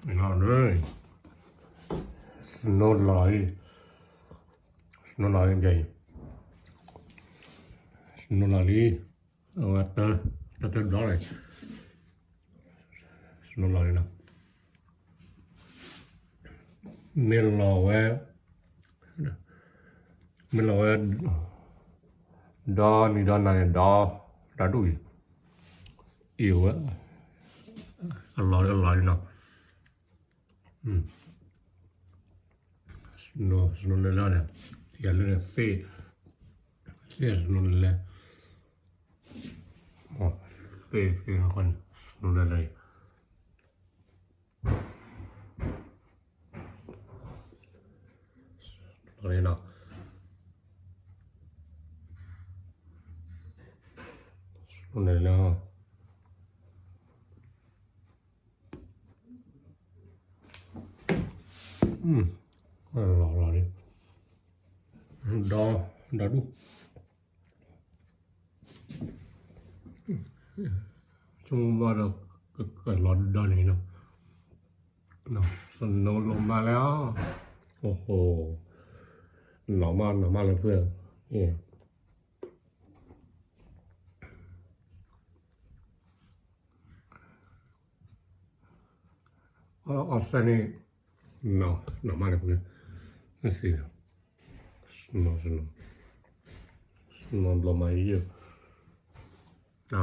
ไม่นอนเลยนอนไหลนอนไหลใหญ่นอนไหลเอาแต่ดอเลยนอนไหลนะไม่รอดอนี่ดอนั่นดอดูอีวะอร่อยนะsnurrade. Gäller det fe snurrade. Ja, fe kan snurrade. Snurrade. Snurrade. Allora, da du. Cuma ada kelodon ini. Nah, senol lombaแล้วโอ้โหหนาวมากเลยเพื่อนนี่ออสเตรเลียหนาวมากเลยเพื่อนนี่สิสโนลงมาเยอะนะ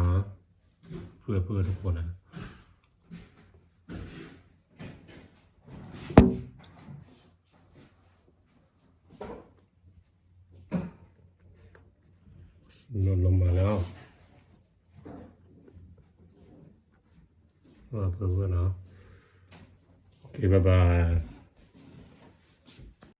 เพื่อทุกคนนะนอนลงมาแล้วเพื่อนนะโอเคบ๊ายบาย